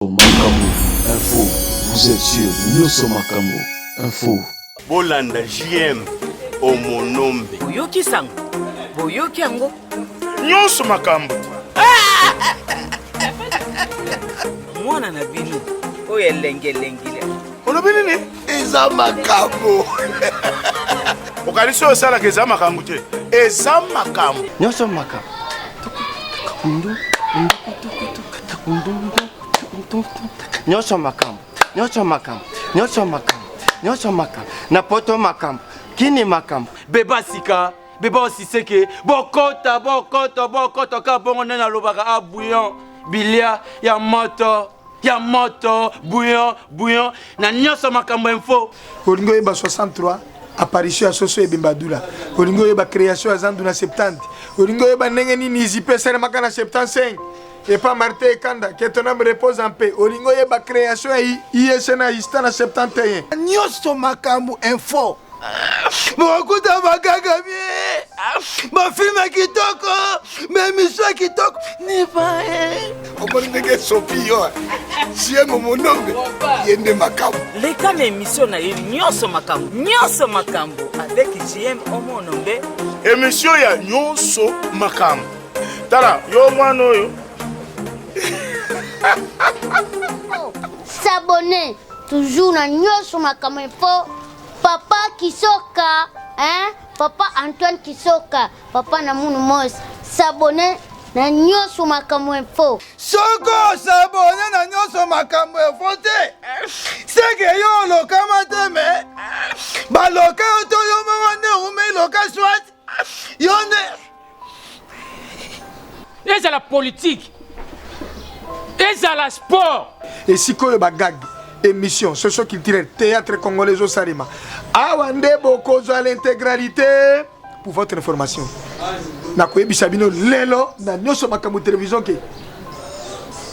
Makambo Info, vous êtes sur Nyonso Makambo Info. Bolanda JM Omonombe Boyoki sango Boyoki yango Nyonso Makambo Mwana na bino Oye lengelengile Olobini ni Eza Makambo Okanisi osala ke Eza Makambo te Eza Makambo Nyonso Makambo Nyonso Makambo Nyonso Makambo Nyonso Makambo Nyonso Makambo na poto Makambo kini Makambo beba sika beba osiseke bokota ka bongo nena lobaka a bouillon bilia ya moto bouillon na Nyonso Makambo Info. Olingo yeba 63 apparition ya Soso Ebimbadula. Olingo yeba création ya Zandu na 70. Olingo yeba ndenge nini izipe sere makana 75. Et pas Martin Kanda, que ton âme repose en paix. Olingo yeba création ISNA Istana 71. Nyonso Makambo Info. Mokuta makaka bien. Ma film kitoko, ma mission kitoko. Ne pas. Omonenge sopi yo JM Omonombe Yende Makambo Leka na émission na Nyonso Makambo avec JM Omonombe. Émission ya Nyonso Makambo Tala yo mwana oyo S'abonner toujours na Nyonso Makambo Info. Papa Kisoka, hein? Papa Antoine Kisoka, papa Namounu Mos. S'abonner na Nyonso Makambo Info. Soko s'abonner na Nyonso Makambo Info te. C'est que yo lokama te me. Ba loka to yo mwana ume loka swat. Yone. Et c'est la politique. Et c'est la sport. Et si ko yeba gag émission socio-culturelle théâtre congolais au Sarima. Awande bokozo à l'intégralité pour votre information. Na koyebisa bino lelo na Nyonso Makambo télévision ke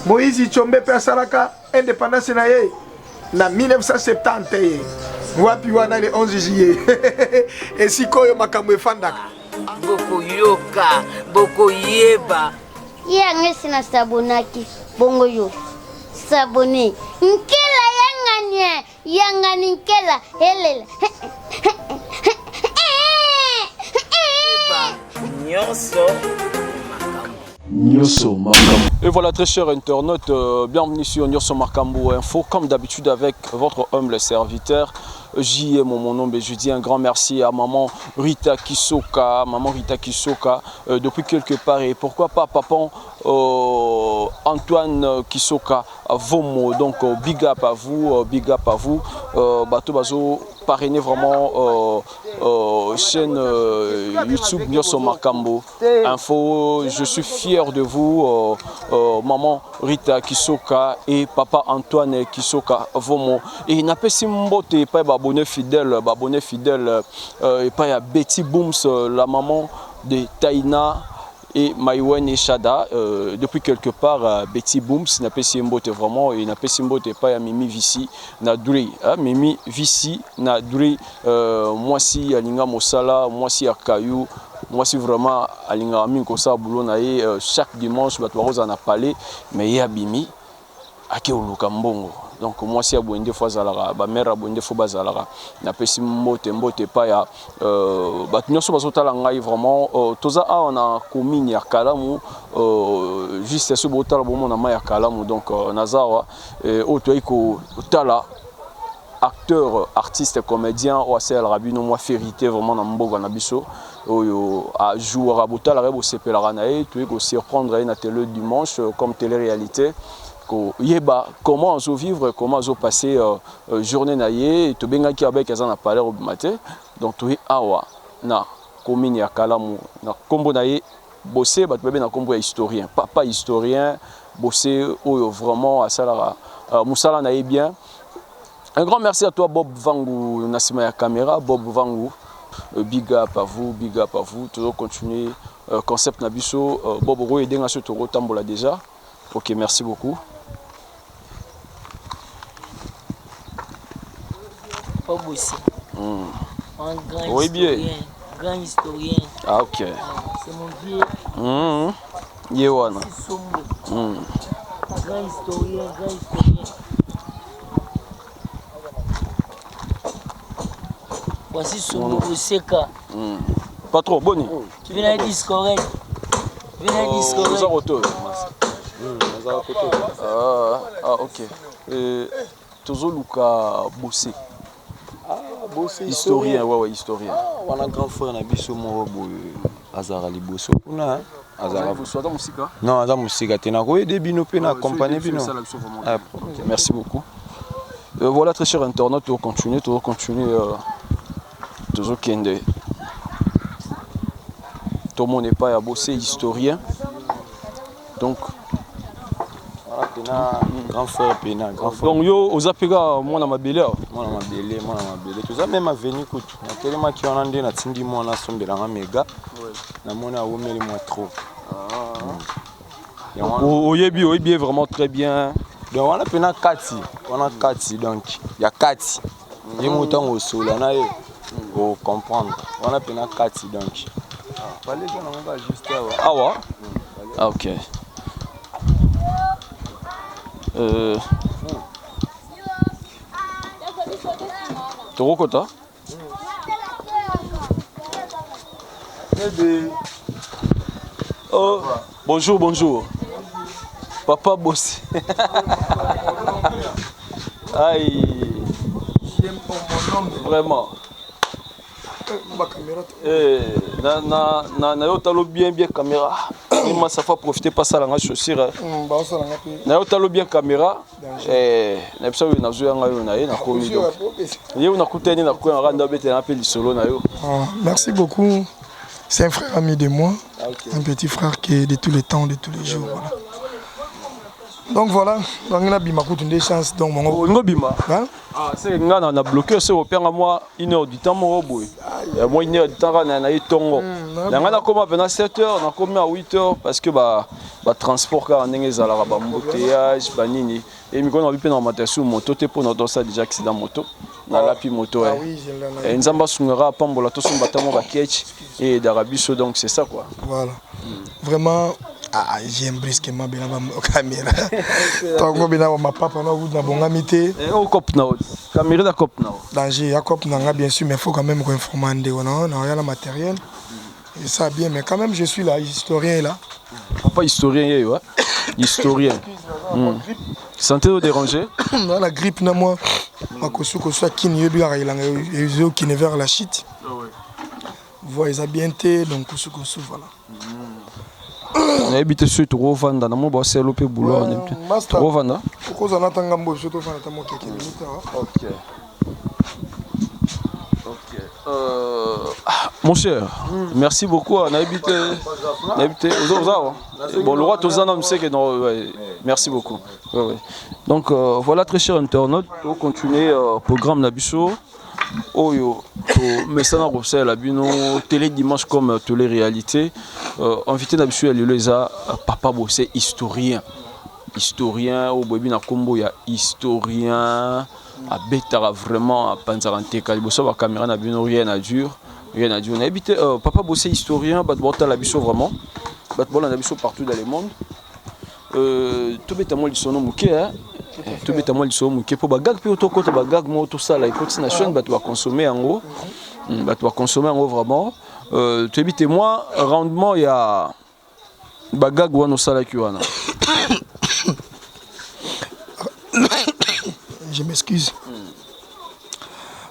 Moïse Tshombe pe asalaka indépendance na ye na 1970 wapi wana le 11 juillet. Et si koyo makambo efandaka Boko yoka, boko yeba. Yangesi na sabonaki bongo yo. S'abonner. Nkela yangani nkela helela. Nyonso Makambo. Et voilà, très chers internautes, bienvenue sur Nyonso Makambo Info, comme d'habitude avec votre humble serviteur JM Omonombe. Je dis un grand merci à maman Rita Kisoka, depuis quelque part, et pourquoi pas papa Antoine Kisoka Vomo. Donc big up à vous, Bato Bazo parrainé vraiment chaîne YouTube Nyonso Makambo Info. Je suis fier de vous, maman Rita Kisoka et papa Antoine Kisoka Vomo. Et n'a pas si mbote pas abonné fidèle et pas à Betty Booms, la maman de Taina et Maïwen et Shada. Depuis quelque part, Betty Booms n'a pas si mbote vraiment, et n'a pas si mbote pas à Mimi Vici Nadri. Mimi Vici Nadri, moi si Alinga Mosala, moi si Akayou. Moi, si vraiment Alinga Minko Sa Boulonaye, chaque dimanche, je vais en parler, mais il y a Bimi, Ake Olukambongo. Donc, moi, si abonné fois Zalara, ma mère abonné fois Bazalara, n'a pas si mbote pas ya. Nyonso Bazotala ngai vraiment. Toza a on a commis ya Kalamu, juste ce botal bon on a ma ya Kalamu donc Nazawa et Otoiko Tala. Acteur, artiste, comédien, OACL Rabino, moi, vérité vraiment dans Mboga Nabiso, à jouer à Bouta, la Rebo Sepelaranae, tu es aussi reprendre un atelier dimanche comme télé-réalité. Comment on vivre, comment on passer journée naïe, tu benga qui avec un appareil au matin, donc tu es awa, na commune ya Kalamu, na combo naïe, bosser, bah tu peux na combo historien, papa historien, bosser, vraiment à Salara, Moussala naïe bien. Un grand merci à toi Bob Vangu, Nassima ya caméra, Bob Vangu, big up à vous, toujours continuer concept Nabiso, Bob Ro et Denga Sotoro Tambola déjà. Ok, merci beaucoup. Bob aussi. Un grand Oui, historien. bien. Grand historien. Ah ok. C'est mon vieux. Yewana. Sombo. Grand historien, grand historien. Voici Soumou Seka. Pas trop, bonne. Viens à discorrect. Viens à discorrect. Ah, ok. Tozo Luka Bossé. Historien, ouais, historien. On a un grand frère, Nabiso Morobo, Azara Liboso. Non, Azara Moussika, tu as des binopés, na compagnie bino. Merci beaucoup. Voilà, très cher internaute, tu vas continuer, toujours Kende. Tout le monde n'est pas à bosser, historien. Donc, grand frère Pena, grand frère. Donc yo aux apega moi na mabele. Tu as même venu écoute. Tellement qui on a ndé na tindi moi na sombelanga mega. Na mona omeli moi trop. Oyebi vraiment très bien. Donc on a Pena Kati donc il y a Kati. Il montant au sol on a pour comprendre. On a Pena Kati donc. Fallait que on va juste ah ouais. Ah OK. Torokota. Oh, bonjour. Papa Bossé. Aïe. Vraiment. Na yo talo bien caméra. Moi ça fait profiter pas ça la chaussure. Na yo talo bien caméra. Na bisa na zo yanga yo na ye na komi donc. Ye na kuteni na ko randa bete na pe solo na yo. Merci beaucoup. C'est un frère ami de moi, un petit frère qui est de tous les temps, de tous les jours. Voilà. Donc voilà, on a bien des chances. Donc on a bien. Ah, c'est nga na bloqué c'est au père à moi 1 heure du temps mon boy. Moi 1 heure du temps na yi tongo. Na nga na koma pendant 7 heures, na koma à 8 heures parce que ba transport car ndenge za la ba embouteillage ba nini. Et mi kona bipe na matation moto te pour notre ça déjà accident moto. Na lapi moto. Ah oui, j'ai là. Nzamba sungara pambola to sumba tamo ba ketch et d'Arabiso donc c'est ça quoi. Voilà. Vraiment j'aime brusquement bien la caméra. Tant que bien ma papa na vous na bongamité. Au cop na caméra na cop na. Danger ya cop na bien sûr mais il faut quand même qu'on informe de on a rien matériel. Et ça bien mais quand même je suis là historien là. Papa historien ouais. Historien. Santé au déranger. Dans la grippe na moi makosu ko soit kin yebi ara ilanga yezo kin vers la shit. Voix ils bien été donc kosu voilà. Na habité sur trop vanda na mo ba selo pe boulot na trop vanda ko za na tanga mbo surtout vanda ta mo keke minute. OK. Mon cher, merci beaucoup. On a habité bon le roi Tozana me sait que non merci beaucoup. Donc voilà très cher internaute, on continue programme Nabiso. Oyo mais ça n'a pas la bino télé dimanche comme télé réalité invité Nabiso Leleza Papa Bossé historien au bobi na kombo ya historien a betara vraiment à panzarante kaliboso ba caméra na bino rien à dur on a habité Papa Bossé historien bat bota la biso vraiment bat bola na biso partout dans le monde tout bétamo lisono muké hein tout bétamo lisono muké pour bagag puis auto côté bagag mo tout ça là écoute na chaîne bat va consommer en gros vraiment tu habite moi rendement il y a bagag wana sala kiwana. Je m'excuse.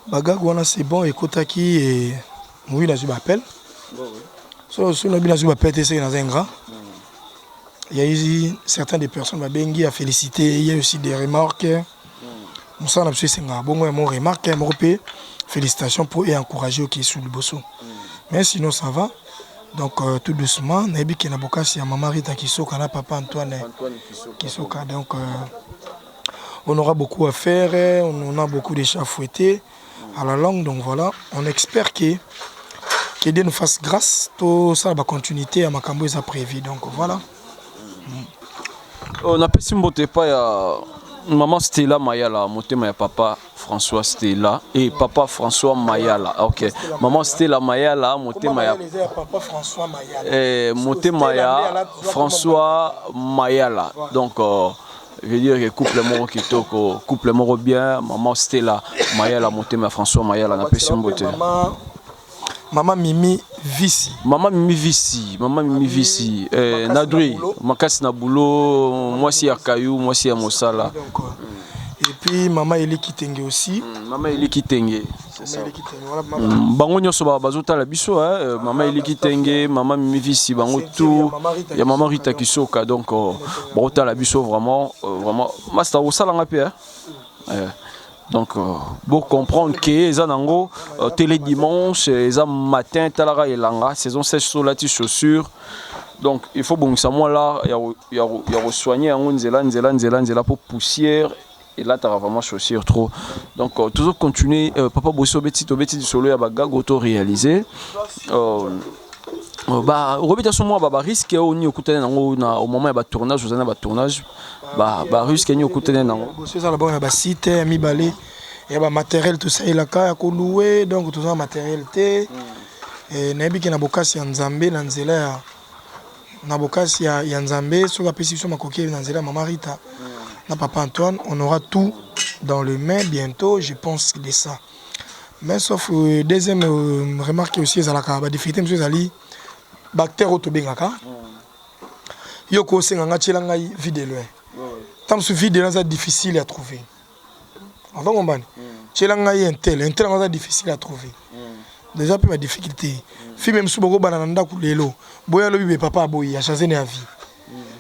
Bagag wana c'est bon écoute qui et oui là je m'appelle. So on a bien je m'appelle c'est dans un grand. Il y a ici certaines des personnes à féliciter, il y a aussi des remarques. On s'en a besoin c'est un bon mon remarque mon repé. Félicitations pour et encourager qui sous le bosso. Mais sinon ça va. Donc tout doucement, Nabi qui n'a pas si à maman Rita Kisoka là papa Antoine Kisoka donc on aura beaucoup à faire, on a beaucoup de chats fouettés à la langue donc voilà, on espère que Dieu nous fasse grâce, tout ça va continuité à Makambo est prévu donc voilà. On a pas si mbote pas ya maman Stella Mayala, motema ya papa François Stella et papa François Mayala. OK. Maman Stella Mayala, motema ya papa François Mayala. Motema ya François Mayala. Donc Je veux dire que couple moro kitoko, couple moro bien, maman Stella, Mayala Motema François Mayala na pesi mbote. Maman Mimi Vissi. Maman Mimi Vissi, Nadri, makasi na boulot, moi si à Kayou, moi si à Mosala. Et puis maman Eli Kitenge aussi. Maman Eli Kitenge. C'est ça. Bango nyonso bazota la biso maman Eli Kitenge, maman Mimi Vissi, bango tout. Il y a maman Rita Kisoka donc bazota la biso vraiment master osala ngapi donc pour comprendre que les anango télé dimanche les matin talara elanga saison sèche sur la chaussure. Donc il faut bon ça moi là il y a soigner en nzela pour poussière. Et là, tu as vraiment chaussure trop. Donc, toujours continuer. Papa Bosso Betty du solo, il y a auto réalisé. Robert moi, risque au moment où tournage, vous avez tournage. Risque au côté Bosso ça là-bas, il y a site, mi balai, il y a matériel tout ça il a qu'à louer donc tout ça matériel té. Et nabi qui na bokasi en Zambé, na nzela na bokasi ya Nzambé, sur la pétition ma coquille na nzela maman Rita. Na papa Antoine, on aura tout dans le main bientôt, je pense de ça. Mais sauf deuxième remarque aussi, c'est la difficulté, monsieur Zali, bactère autobengaka. Yoko senganga chelanga vide loin. Tant ce vide là, c'est difficile à trouver. On va comprendre. Chelanga intel c'est difficile à trouver. Déjà plus ma difficulté. Fi même sous boko banana kulelo. Boya lo bibe papa boy a changé na vie.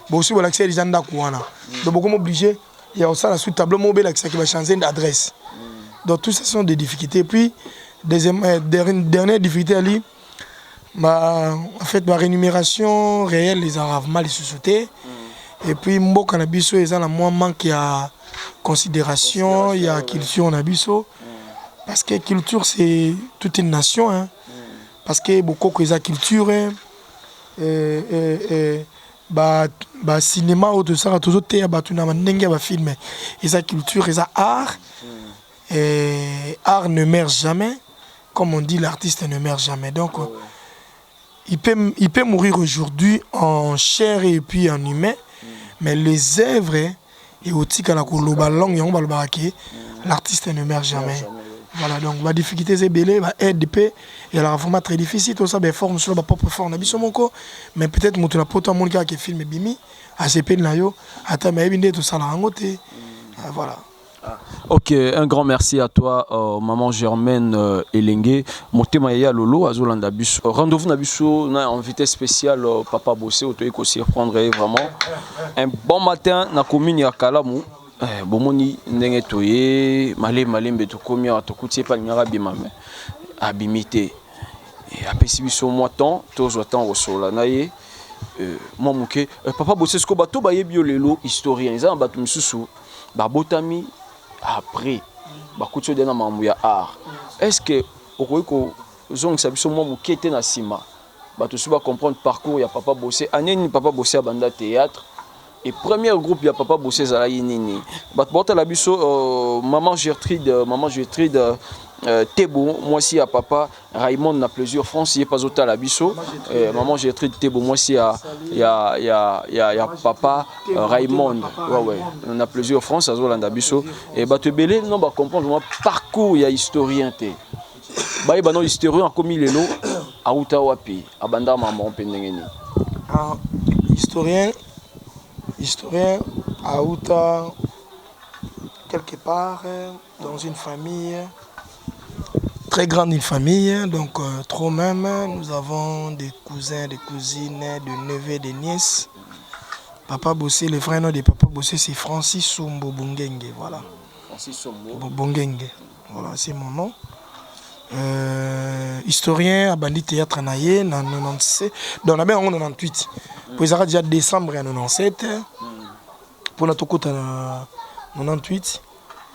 Bon aussi voilà accès les gens d'Akouana. Donc beaucoup obligé il y a aussi la suite tableau mobile accès qui va changer d'adresse. Donc tout ça sont des difficultés. Puis deuxième dernière difficulté ali en fait ma rémunération réelle les arabes mal sauté et puis mboka na biso ils ont la moins manque à considération, il y a culture na biso parce que culture c'est toute une nation hein. Parce que beaucoup que la culture cinéma ou tout ça toujours té ba tuna ndenge ba film et sa culture et sa art et art ne meurt jamais comme on dit l'artiste ne meurt jamais donc il peut mourir aujourd'hui en chair et puis en humain mais les œuvres et aussi quand la koloba langue on va l'artiste ne meurt jamais. Voilà, donc la difficulté c'est belé, RDP, et la format très difficile, tout ça, forme sur la propre forme, mais peut-être que la poto mon qui film bimi, ACP Nayo, attends, mais tout ça la rangoté. Voilà. Ok, un grand merci à toi, maman Germaine Elengue. Motema ya Lolo, Azolanda Bus. Rendez-vous na biso, na invité spécial, Papa Bossé, auto aussi reprendre vraiment. Un bon matin, na commune ya Kalamu. Bomoni ndenge toye malembe tokomia tokutie pa nyara bimame abimité et apesi biso moi temps tozwa temps osola na ye moi muke papa Bossé sko bato bayebi lelo historien eza bato misusu ba botami après ba kutso dena mambu ya art est-ce que okoyiko zongisa biso moi muke te na sima bato suba comprendre parcours ya papa Bossé aneni papa Bossé abanda théâtre. Et premier groupe, il y a Papa Bossé Zalaï Nini. La biso, maman Gertrude Tebo, moi aussi à Papa Raymond n'a plusieurs France, il n'y a pas autant la biso. Maman Gertrude Tebo, moi aussi il y a Papa Raymond. Ouais, on a plusieurs France, à Zolanda biso. Et bah te belé, non bah comprendre moi parcours il y a historien té. Bah non historien comme il est là, à Outawapi, à Bandar Maman Pendengeni. Historien à Outa, quelque part, dans une famille, très grande une famille, donc trop même, nous avons des cousins, des cousines, des neveux, des nièces. Papa Bossé, le vrai nom de Papa Bossé, c'est Francis Sombo Bongenge, voilà. Francis Sombo Bongenge, voilà, c'est mon nom. Historien à Bandit Théâtre Naye, en 97, donc on a bien en 98. Puis ça déjà décembre en 97. Pour notre côté en 98.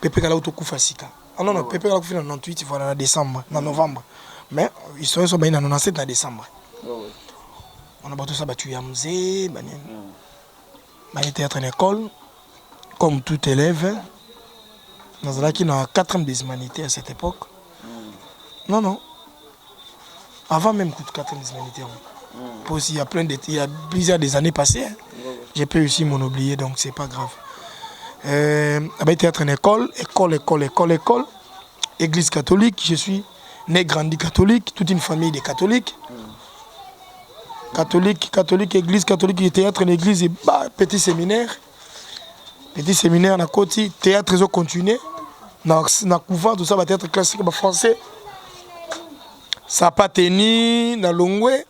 Pépé Kala Otoku Fasika. Ah non, Pépé Kala Otoku en 98, voilà, en décembre, en novembre. Mais historien sont bien en 97 en décembre. On a battu ça, battu Yamzé, Bandit Théâtre en école, comme tout élève. Dans la qui n'a 4e des humanités à cette époque. Non. Avant même que 4e des humanités. Il y a plusieurs des années passées. J'ai pas réussi à m'en oublier, donc c'est pas grave. théâtre en école, église catholique. Je suis né, grandi catholique, toute une famille de catholiques. Catholique, église catholique, théâtre en église, et petit séminaire. Petit séminaire, na côté, théâtre, ils ont continué. Na couvent, tout ça, théâtre classique, français. Ça n'a pas tenu, na Longwe.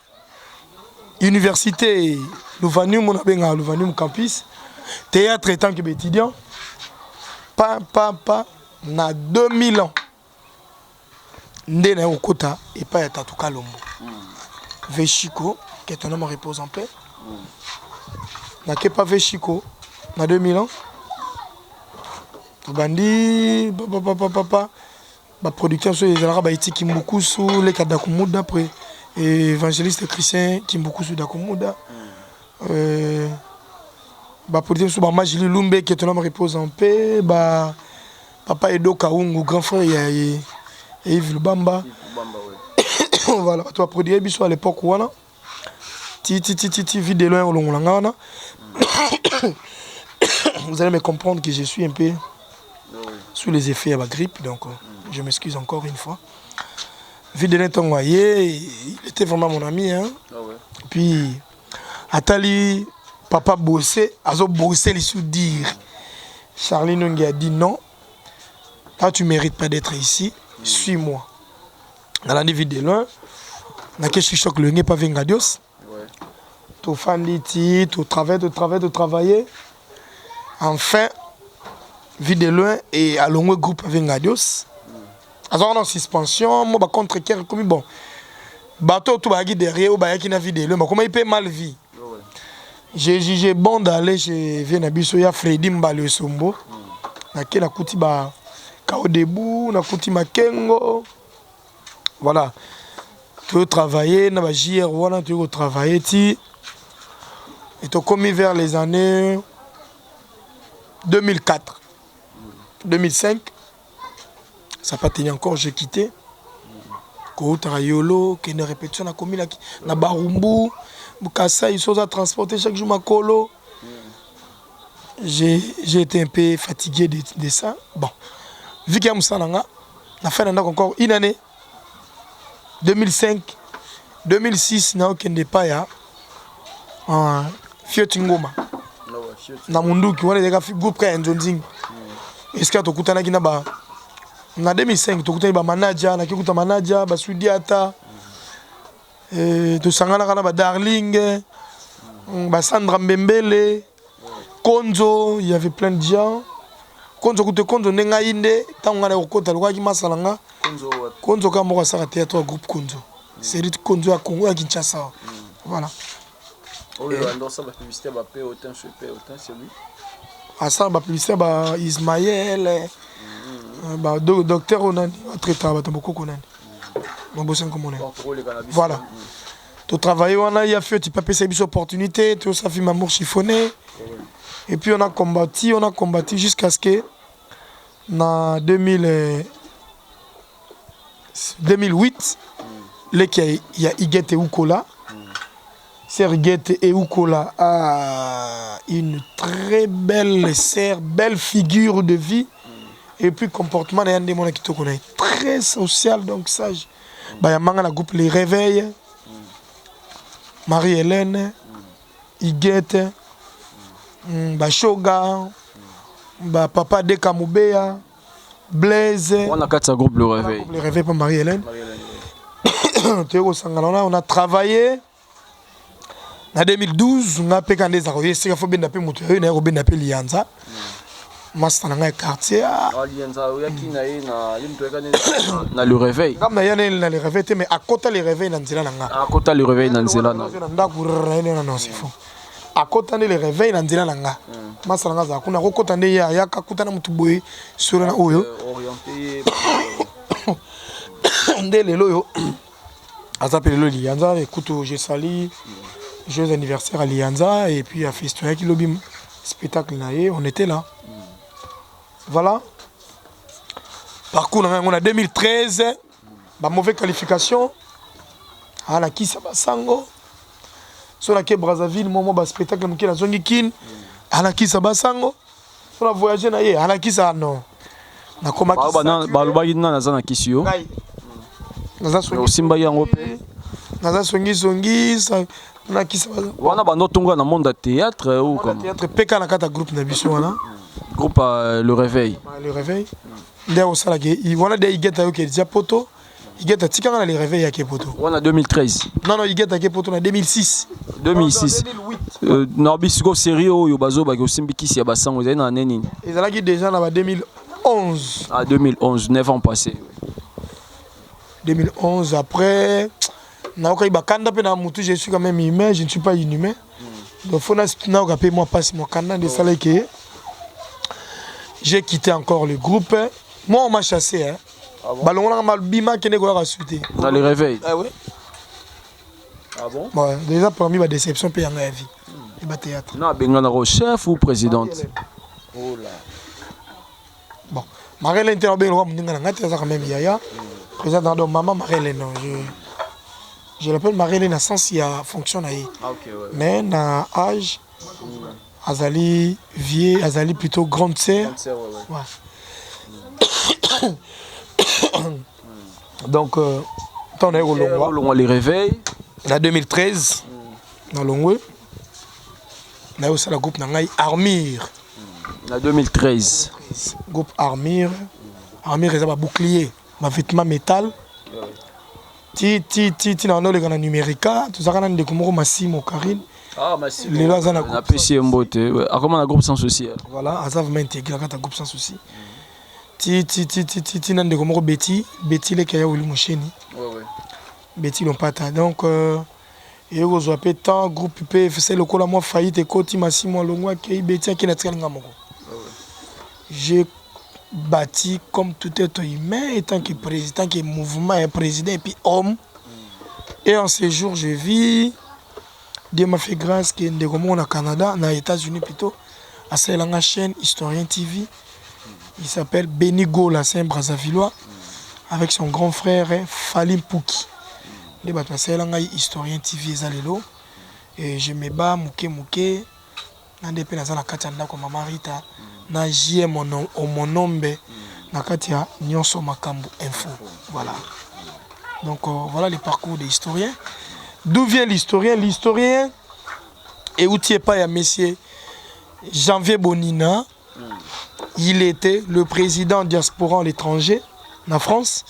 Université, Louvanium, on a bien Louvanium campus. Théâtre étant que étudiant. Na 2000 ans. Ndé au Kota et pas à Tatouka Lombo. Vechiko, qui est un homme en repose en paix. Na pas Vechiko, na 2000 ans. Bandi, papa, producteur sur les Arabes Haïti Kimbuku sous les Kadakumouda après. Évangéliste chrétien Kimbuku Dakoumouda. Producteur sur Majili Lumbe qui est un homme repose en paix. Papa Edo Kaungu, grand frère et Yves Lubamba. Voilà, tu as produit à l'époque où on a. Vide loin au long. Vous allez me comprendre que je suis un peu sous les effets de la grippe, donc je m'excuse encore une fois. Vide Tongwaye, il était vraiment mon ami. Hein. Puis, Atali, papa bossé, Azo bossé les sous-dire. Charlie Nungi a dit non. Là, tu ne mérites pas d'être ici. Suis-moi. Dans la vie de loin, on a quelque chose que le n'est pas vengadios. Tu fais l'iti, tu travailles. Enfin, vie de loin et à long groupe vengadios. Alors, en suspension, moi, contre quelqu'un comme bon. Bateau, tout va derrière, ou qui n'a vie de loin. Comment il peut mal vivre? J'ai jugé bon d'aller chez Viennabiso, il y a Freddy Mbale Sombo. Na kuti ba Kao debout, na kuti makengo. Voilà. Tu veux travailler, na ba JR, voilà, tu veux travailler. Et tu as commis vers les années 2004. 2005. Ça n'a pas tenu encore, j'ai quitté. Yolo, qui une répétition, na commis na Barumbu. Bukasa, ils sont à transporter chaque jour ma colo. J'ai été un peu fatigué de ça. Bon, vu qu'il y a Moussananga, on a fait encore une année. 2005, 2006, na okende paya. Fiotingoma. Na munduki, on a des groupes qui ont un est-ce que tu as écouté na ba? Na 2005, tu as écouté ba manager, na kikuta manager, ba Sudiata. Tu sangana kana ba Darling, ba Sandra Mbembele. Konzo, il y avait plein de gens. Konzo koute Konzo nenga inde, tango ngana okota lokwa ki masalanga. Konzo ka moko saka théâtre groupe Konzo. C'est dit Konzo à Congo à Kinshasa. Voilà. Oh, ça va publicité ba pe autant c'est lui. Ah ça ba publicité ba Ismaël. Ba docteur onani, traiteur ba tamboko konani. Mon bossan comme on est. Voilà. Tu travailles, on a fait, tu peux payer cette opportunité, tu as fait ma mort chiffonné. Et puis on a combattu jusqu'à ce que, en 2008, il y a Iguette et Oukola. Sœur Iguette et Oukola a une très belle sœur, belle figure de vie. Et puis comportement, il y a des gens qui te connaissent. Très social, donc sage. Il y a un groupe Les Réveils. Marie-Hélène, Iguette, Shoga, Papa Deka Moubeya, Blaise. On a 4 groupes Le Réveil. Le Réveil pour Marie-Hélène. On a travaillé. En 2012, on a fait des arroyés. C'est qu'il faut bien appeler Moutoui, on a bien appelé Lianza. Master dans un quartier. Lianza, na Le Réveil. Comme na le Réveil, mais à côté le Réveil, dans Zélana. À côté Le Réveil, dans Zélana. Non, c'est faux. À côté le Réveil, dans Zélana. Master dans un quartier. À côté de ya kakuta na mutuboy sur na oyo. Orienté. Ndele loyo. Azapele lo Lianza, écoute, j'ai sali. Joyeux anniversaire à Lianza et puis à Festoya qui lobby spectacle naé, on était là. Voilà. Parcours on a 2013, mauvaise qualification. À la Kisa Basango. Sur la quai Brazzaville, moment spectacle qui la zone kin. À la Kisa Basango. On a voyagé na ye, alaki ça non. Na koma ki. Balobaki na naza na kisi yo. Naza songi. Osimba yango pe. Naza songi na kisa. Wana bando tonga na monde de théâtre ou comment? Théâtre PK na kata groupe na biso wana. Groupe Le Réveil. Le Réveil. Nde o sala ke wana de igeta yo ke déjà poto. Igeta tikanga na Le Réveil ya ke poto. Wana 2013. Non igeta ke poto na 2006. 2006. Na bisiko série oyo bazo ba ke osimbi kisi ya basango ezali na neni. Ezalaki déjà na ba 2011. Ah 2011, 9 ans passés. 2011 après je suis quand même humain, je ne suis pas inhumain. Donc moi passe mon canal de salaire que j'ai quitté encore le groupe. Moi on m'a chassé hein. Ballon mal bima qui n'est pas sauté. Dans les réveils. Ah ouais. Ah bon? Bon, déjà parmi ma déception paye en vie. Et ba théâtre. Non, benga chef ou présidente. Oh là. Bon, Marlène interrobe le roi mninga na ngati quand même yaya. Président de maman Marlène non, je l'appelle Marlène na sens il y a fonction na Ah OK ouais. mais na âge azali vieux, azali plutôt grande sœur. Ouais. Donc ton est au Longwa les réveils en 2013 dans Longwe. Na aussi la groupe na ngai Armure. En 2013 groupe Armure. Armure c'est un bouclier, ma vêtement métal. Ti na no le kana numérica, tout ça kana ndeko Massimo Karine. Ah Massimo. Les là na na PC Mbote. Ah comment la groupe sans souci. Voilà, ça va m'intégrer dans groupe sans souci. Ti na ndeko moko Betty le kaya wuli mosheni. Ouais. Betty l'ont pas ta. Donc et vous avez tant groupe PFC le kola moi faillite et Koti Massimo Longwa qui Betty qui na tsalinga moko. J'ai bâti comme tout être humain, et tant que président, que mouvement et président, et puis homme. Et en ce jour, je vis. Dieu m'a fait grâce que nous sommes au Canada, aux États-Unis plutôt, à cette chaîne Historien TV. Il s'appelle Benigo, la Saint-Brazzavillois, avec son grand frère Falim Pouki. Les bâtiments, c'est Historien TV, et je me bats, mouké. Nande pe nazana kati ya ndako mama Rita na jie mon nombe na kati ya Nyonso Makambo info. Voilà. Donc voilà le parcours des historiens. D'où vient l'historien? L'historien est outil pas à monsieur Janvier Bonina. Il était le président diaspora à l'étranger en France.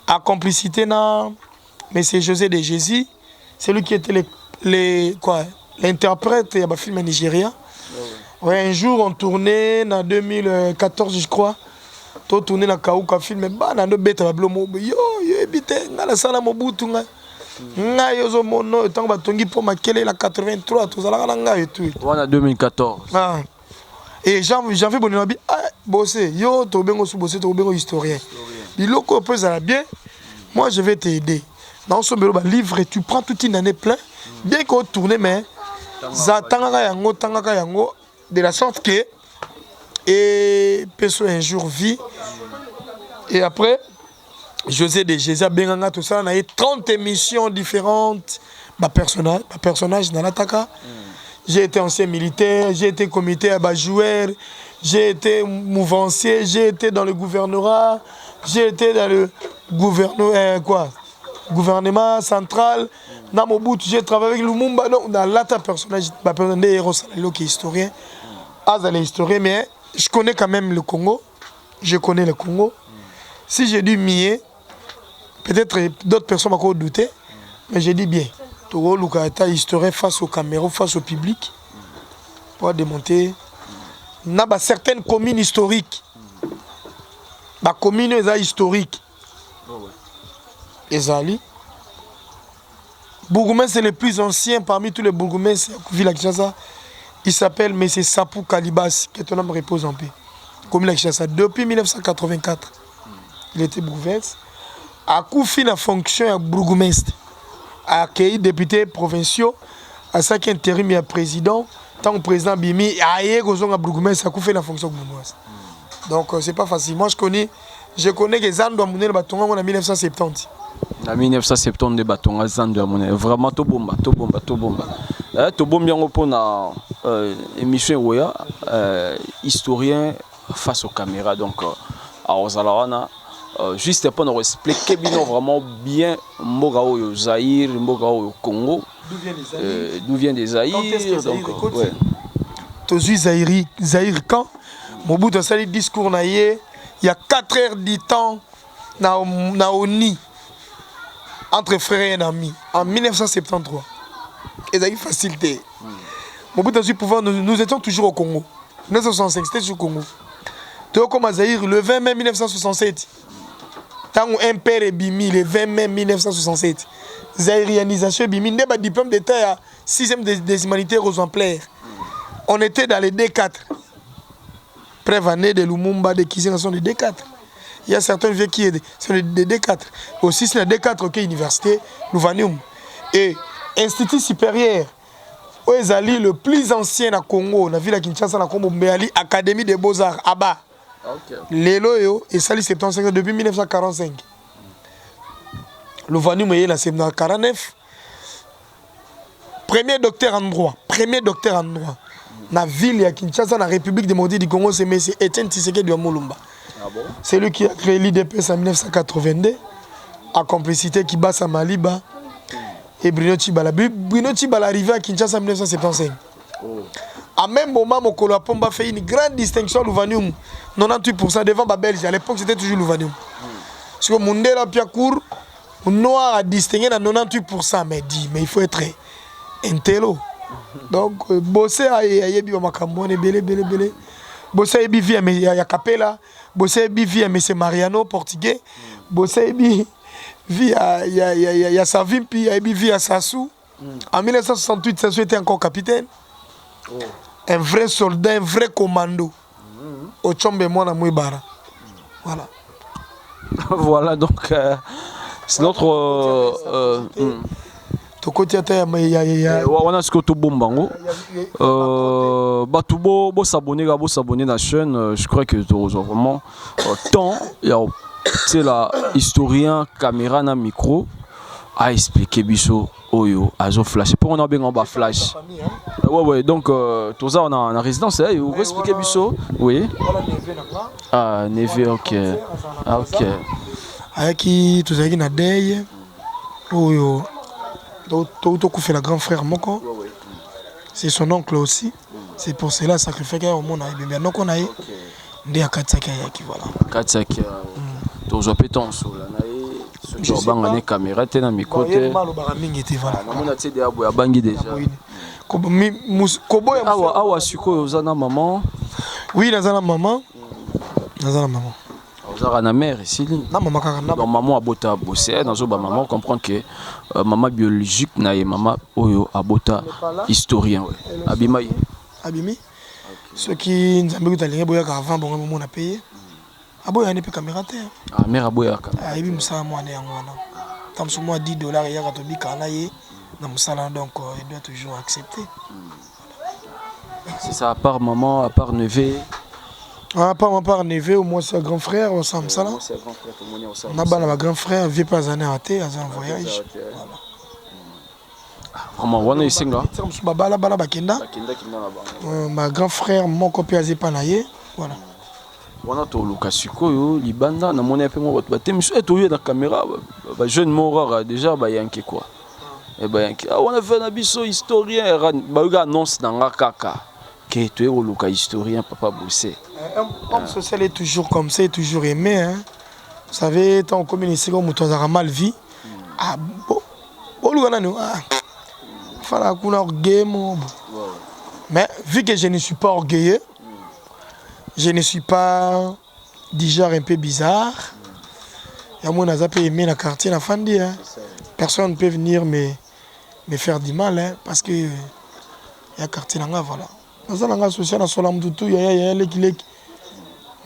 À complicité na monsieur José de Jésus, c'est lui qui était l'interprète de film nigérien. Ouais, un jour on tournait en 2014 je crois. On tournait dans Kaouka film bah na no beta bablo yo ebite ngala sala mobutu nga. Nga yozo mono tant ba tongi pour makele la 83 tout ça la nga et tout. On a 2014. Ah. Et j'avais bonne abi bosser yo to bengo sou bosser to bengo historien. Biloko peut ça bien. Moi je vais t'aider. Dans ce livre tu prends toute une année plein. Bien qu'on tourne, mais tangaka yango de la sorte que et personne un jour vit et après José de Jésus Benganga tout ça on a eu 30 émissions différentes personnage dans l'attaque. J'ai été ancien militaire, j'ai été comité à joueur, j'ai été mouvancier, j'ai été dans le gouvernorat, j'ai été dans le gouvernement central. Dans mon bout, j'ai travaillé avec Lumumba, donc dans l'autre personnage, des héros, qui est historien. Les historiens, mais je connais quand même le Congo. Je connais le Congo. Si j'ai dit mieux, peut-être d'autres personnes m'ont douté, mais j'ai dit bien. Togo Lukata, historien face aux caméras, face au public, pour démonter. Il y a certaines communes historiques. Les communes historiques. Ezali. Bourgmestre, c'est le plus ancien parmi tous les bourgmestres de Ville Kinshasa. Il s'appelle M. Sapou Kalibas, que ton homme repose en paix. Commune de Kinshasa. Depuis 1984, il était bourgmestre. A Koufi la fonction de bourgmestre. A accueilli députés provinciaux. À ça qui intérim et président. Tant que président Bimi, a eu un bourgmestre, a Koufi la fonction de bourgmestre. Donc c'est pas facile. Moi je connais que Zando a mené le bâton en 1970. En 1970 de bâton à Zando a mené. Vraiment tout bomba. tobombi yango mpona émission Oya, historien face aux caméras, donc à Ozalawana. Juste pour nous expliquer bien vraiment bien Mboga Oyo Zaïre, Mboga Oyo Congo. D'où vient des Zaïre? Tozu Zaïre quand Mobutu a sali discours na ye, il y a 4 heures du temps na Oni entre frères et amis en 1973. Et ça a eu facilité. Mobutu a su pouvoir, nous étions toujours au Congo. 1965, c'était sur le Congo. Théo comme Zaïre, le 20 mai 1967. Tant un père est bimi, le 20 mai 1967. Zaïrianisation bimi, n'est pas diplôme d'État à 6e des humanités aux exemplaires. On était dans les D4. Prévané de Lumumba, de Kizina sont des D4. Il y a certains vieux qui sont des D4. Aussi, c'est les D4 qui est université, Louvanium. Et Institut supérieur, Oezali, le plus ancien à Congo, la ville à Kinshasa, à Congo, Mbéali, Académie des Beaux-Arts, Aba. L'élo, et Sali 75 depuis 1945. Louvanium est là, c'est 1949. Premier docteur en droit. La ville à Kinshasa, la République démocratique du Congo, c'est M. Etienne Tshisekedi de Moulumba. C'est lui qui a créé l'IDPS en 1982, en complicité qui bat à Maliba et Bruno Tshibala. Bruno Tshibala arrivé à Kinshasa en 1975. À même moment, Mokolo Apomba fait une grande distinction à Louvanium, 98% devant la Belgique. À l'époque, c'était toujours Louvanium. Parce que Mundela Piakour, noir a distingué à 98%, mais dit, mais il faut être intello. Donc, bosser à Yebi Makamone, belé. Bosser à Yebi via Capella, bosser à Yebi via M. Mariano, portugais, bosser à Yebi via Savimpi, à Yebi via Sassou. En 1968, Sassou était encore capitaine. Un vrai soldat, un vrai commando. Au Tchombe Mwana Mouibara. Voilà. Voilà, donc, c'est notre. wana sikoto bombango batubo bo s'abonner à la chaîne. Je crois que tu vraiment temps c'est la historien caméra na micro a expliqué biso oyo azo flash pour on a bien en bas flash ouais donc tout ça on a en résidence vous expliquer biso oui ah neve ok avec tout ça qui na day oyo Toto fait la grand frère Moko. C'est son oncle aussi. C'est pour cela sacrifié au monde à Ibébé. Donc on a eu des Katsaki qui voilà. Katsaki. Tu as pété en sol. Tu as bangé caméra, tu as mis côté. On a tiré à boire bangi déjà. Awa suko zana maman. Oui, nazana maman. Na mère ici. Donc maman a bota bosser, dans ba maman comprend que maman biologique na et maman oyo abota historien. Abimai. Abimi. Ceux qui nzambe talingé boya avant bon maman a payé. Aboya ne peut caméra terre. Ah mère aboya. Ah ibi musala moi ne ngwana. Tam sur moi $10 ya ka to bika na ye na musala donc il doit toujours accepter. C'est ça à part maman, à part neveu. Ah, pas mon père neveu, moi c'est un grand frère, on s'en ça là. On a un grand frère, vit pas un raté, à un voyage. Vraiment, on est ici là. Ma grand frère, mon copain a zépanaye, voilà. On a tout le cas suko, libanda, na mon épée moi baté, mais c'est tout la caméra, jeune mort déjà bah yanké quoi. Et bah yanké, on a fait un abisso historien, bah il annonce dans la kaka. Que tu es au local historien, papa Boussé. Un homme social est toujours comme ça, est toujours aimé. Hein. Vous savez, tant qu'on communique, comme on a mal vie. Ah, bon, mais vu que je ne suis pas orgueilleux, je ne suis pas du genre un peu bizarre. Il y a mon azapé aimé la quartier, la fandi. Personne ne peut venir me faire du mal, hein, parce que il y a quartier là, voilà. Dans un social, dans son amdoutou, il y a l'équilibre.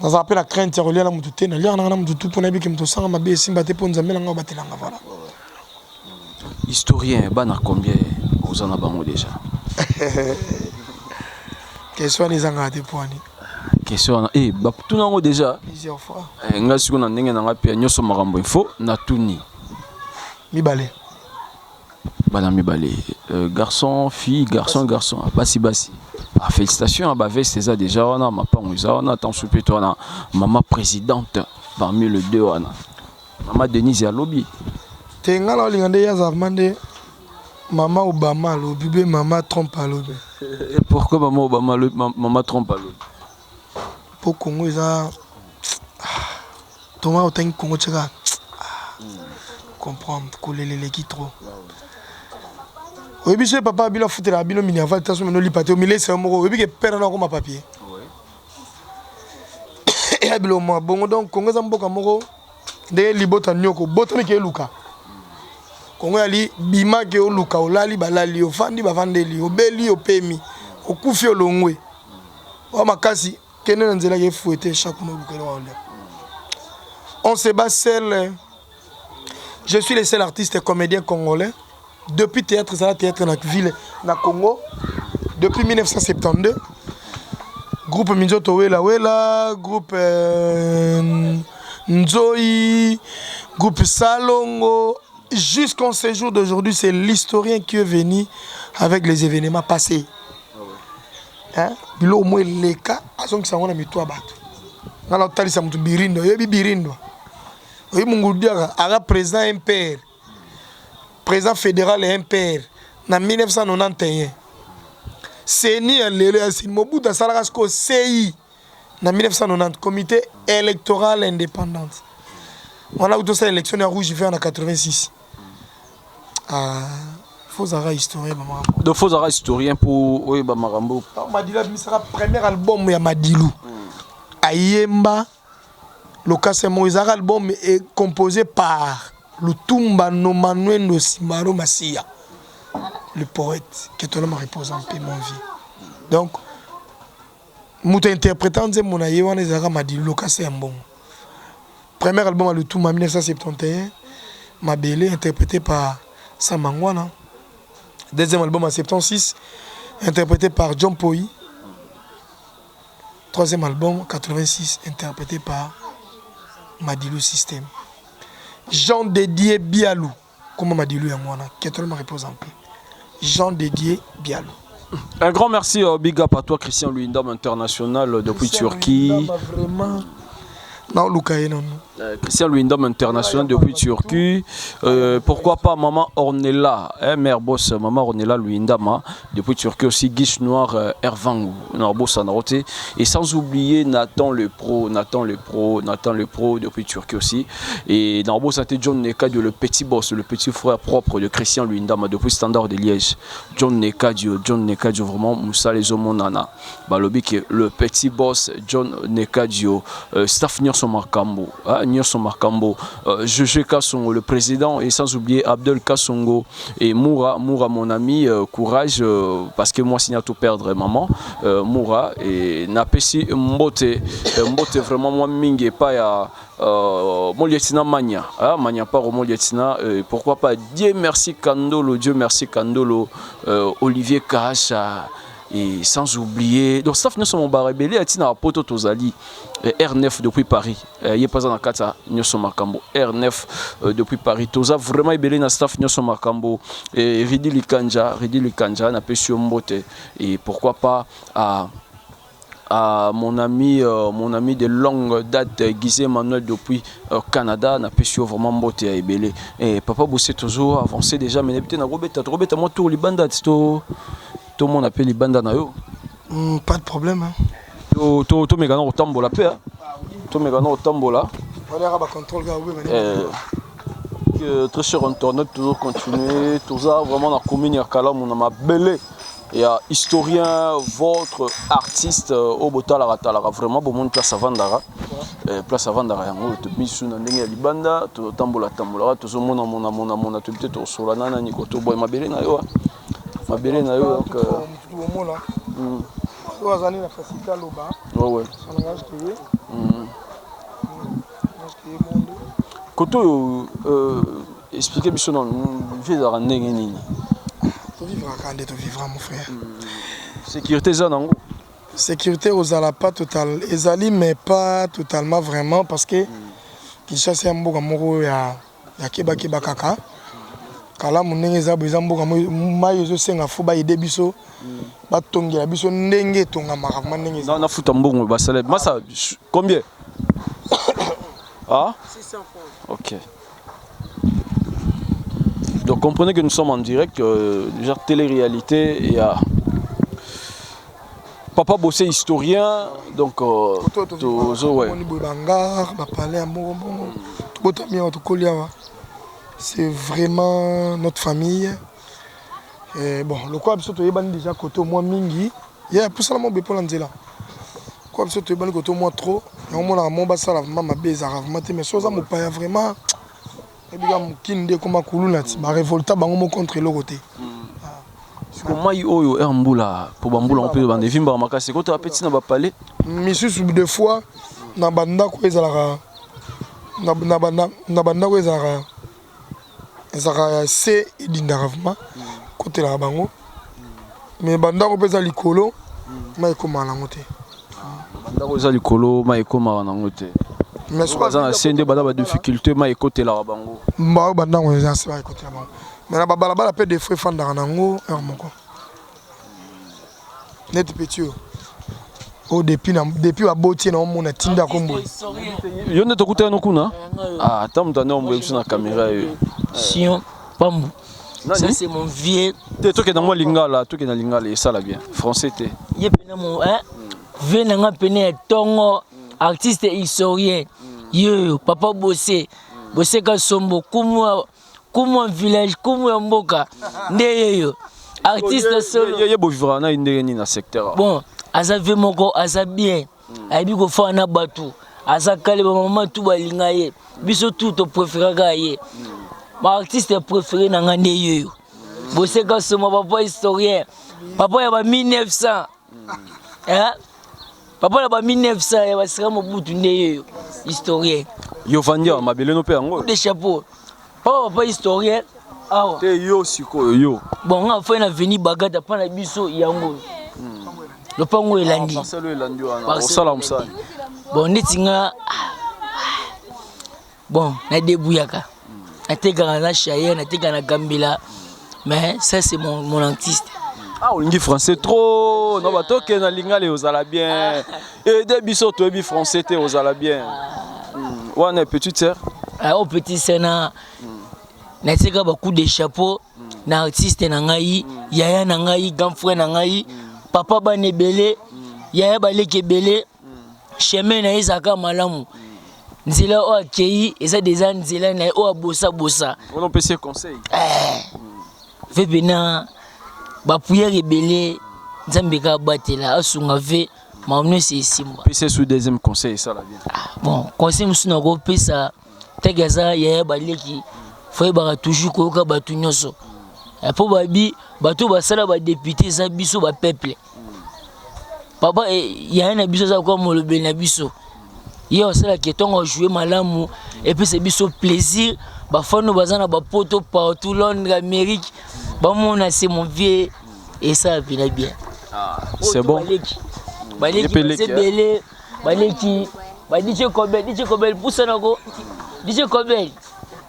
Dans un peu la crainte, il y a l'amdouté, il y a l'amdoutou pour n'aller que me sens ma baisse, simbaté pour nous amener là, voilà. Historien, ban à combien vous en avez déjà? Question les engagés pour ani. Question, bah tout le monde déjà. Plusieurs fois. Ngas qu'on a n'engagé n'engagé puis nous sommes marambo info, na tout ni. Mi balé. Banami Balé. Garçon, fille, garçon, garçon. Bassi, bassi. Ah, félicitations à Bavès, c'est ça déjà. On a ma on a tant soupé toi, maman présidente parmi les deux. Maman Denise à lobby. Tenga la lingande ya zamande. Maman Obama lobby, maman Trump à lobby. Et pourquoi maman Obama maman Trump à lobby? Pour Congo ça Thomas autant Congo tcheka. Comprendre coller les qui trop. Oui, monsieur papa bilo foutre la bilo mini avant attention no li paté au milieu c'est un mot. Oui, que père na comme papier. Et abilo mo bon donc Congo za mboka moko de libota nyoko botani ke luka. Congo ali bima ke o luka o lali balali o fandi bavandeli o beli o pemi o kufi o longwe. O makasi kene nzela ke foueté chaque mois luka lo. On se bat seul. Je suis le seul artiste comédien congolais depuis théâtre dans la ville na Congo depuis 1972. Groupe Minzoto Wela, groupe Nzoi, groupe Salongo. Jusqu'en ce jour d'aujourd'hui, c'est l'historien qui est venu avec les événements passés. Hein? Bilo mo leka azong sangona mitwa bato. Ngala talisa mutu birindo, yebi birindo. Oui, mon gars, a président impère, président fédéral et impère, en 1991. C'est ni un lélu, Mobutu Sarakasko CI, en 1990, comité électoral indépendant. On a eu cette élection en rouge en 86. Faux arrêt historien, maman. De faux arrêt historien pour oui, Marambo. Madila, c'est le premier album de Madilou. Ayemba. Le Kassemouizar album est composé par Lutumba Nomanuel Nosimaro Massia, le poète, qui est un homme reposant en paix, mon vie. Donc, Mouta interprétant de mon aïewan Ezara m'a dit le Kassemou. Premier album à Lutumba 1971, Mabélé, interprété par Samangwana. Deuxième album en 76, interprété par John Poi. Troisième album, 86, interprété par Madilou Système. Jean Dédié Bialou. Comment Madilou Yamwana, qui est ma réponse en paix. Jean Dédié Bialou. Un grand merci big up à toi Christian Luyindam international depuis Turquie. Vraiment. Non, Lukaï, non. Christian Luyindam international depuis Turquie. Pourquoi pas Maman Ornella, mère boss, Maman Ornella Luyindama depuis Turquie aussi, Guiche Noir Ervangou, boss en roté. Et sans oublier Nathan le Pro depuis Turquie aussi. Et dans boss c'était John Nekadio, le petit boss, le petit frère propre de Christian Luyindama depuis Standard de Liège. John Nekadio vraiment Moussa les Omonana. Balobi qui est le petit boss John Nekadio, staff Nyonso Makambo. Nyonso Makambo, Jeje Kassongo, le président, et sans oublier Abdel Kassongo et Moura, mon ami, courage, parce que moi, signe à tout perdre, maman, Moura, et Napesi Mbote vraiment, moi, Mingue, pas ya. Mon lieutenant Mania, Mania pas au mon lieutenant, pourquoi pas Dieu merci Kandolo, Olivier Kacha. Et sans oublier, donc staff nous sommes barabélé, Tina Poto Tozali, R9 depuis Paris. Il est pas dans Kata, nous sommes Makambo. R9 depuis Paris. Toza vraiment ébélé dans staff nous sommes Makambo. Et Ridi Likanja, n'a pas su Mbote. Et pourquoi pas à mon ami de longue date, Guizé Emmanuel depuis Canada, n'a pas su vraiment Mbote à ébélé. Et papa Bossé toujours avancé déjà, mais n'habite na Robeta moi tour les bandes tout le monde appelle les bandes na yo. Pas de problème. Hein. Tout mes gars au tambola paix. Tout mes gars au tambola. Très cher internet toujours continuer. Tout ça vraiment dans la commune Kala on m'a belé. Et historien, votre artiste au Botalara vraiment bon monde place à Vandara. Place à Vandara yango to bisu na ndenge ya libanda to tambola to zo mona to peut-être sur la nana ni ko to boy mabele na yo. Mabele na yo donc Koto expliquer biso non vivre ndenge nini. To vivre mon frère. Sécurité za nango. Sécurité aux ala pas total, ezali mais pas totalement vraiment parce que Kinshasa mboka moko ya keba kaka. kala munenge za beza mboka mai zo senga fo ba ide biso ba tongela biso ndenge tonga makama ndenge za na futa mbongo ba salaire massa combien ah 600 francs. OK. Donc comprenez que nous sommes en direct déjà télé-réalité et Papa Bossé historien donc ouais. C'est vraiment notre famille. Et bon, le quoi biso to yebani déjà côté moi mingi. Yeah, pour ça mo be pour nzela. Quoi biso to yebani côté moi trop. Na mo na mo ba sala mama beza ravement mais soza mo pa vraiment. Et bien kinde comme kuluna ti ba révolta bango mo contre le côté. Comment oyo mbula pour bambula on peut bande vimba makasi ko to petit na ba parler. Misusu deux fois na banda ko ezalaka na banda ko ezalaka ezaka se idindaravement côté la bango mais banda ko pesa likolo mai koma na ngote banda ko za likolo mai koma na ngote mais soit za na sende bada ba difficulté mai côté la bango mba banda ko za se mai côté la bango mais na balabala pe des frais fanda nango moko net petit au depuis wa boti na mona tinda kombo yone to kuta no kuna ah tamta na ombo na caméra Sion Pambu. Ça c'est mon vieux. Tu es dans lingala, tu es dans lingala et ça là bien. Français t'es. Yé pena mon hein. Venanga pena tongo artiste historien. Yo Papa Bossé. Bossé ka sombo kumwa village kumwa mboka. Nde yo. Artiste solo. Yé bo vivra na inde ni na secteur. Bon, aza ve moko aza bien. Aibi ko fa na batu. Aza kale ba mama tu ba lingaye. Biso tout to préféré ga ye. Mon artiste préféré dans l'année yo. Bossé quand c'est mon papa historien. Papa il y a 1900. Hein? Papa il y a 1900 il va sera mon bout de historien. Yo vandia ma belle no pe ngo. Des chapeaux. Papa historien. Ah. Te yo siko yo. Bon on a fait na venir bagata pa na biso yango. Le pango elandi. Marcelo elandi wana. O sala msa. Bon netinga. Bon na debouyaka. Nategana na Chaya, nategana Gambila. Mais ça c'est mon artiste. Ah, on dit français trop. Non, bah toi qui es dans l'ingale aux ala bien. Et des bisous, toi bi français t'es aux ala bien. Ouais, on est petite sœur. Ah, au petit sœur na. Nategana beaucoup de chapeaux. Na artiste na ngai, yaya na ngai, grand frère na ngai, papa ba nebele, yaya ba leke belé. Chemin na izaka malamu. Nzela o akei eza déjà nzela na o abosa bosa on peut se conseil ve bena ba pouyer rebelle nzambe ka batela asunga ve maomno c'est simba pc sous deuxième conseil ça là bien bon conseil musu na ko pesa tegaza ya baleki foi ba toujours ko ka batu nyoso po babi bato basala ba député za biso ba peuple papa ya na biso za ko molobe na biso. Hier c'est là que on a joué malamu et puis c'est biso plaisir ba fano bazana ba poto partout Londres Amérique ba mona c'est mon vieux et ça vient bien. Ah, c'est bon. Baleki c'est belé baleki ba DJ Kobel pousse nako DJ Kobel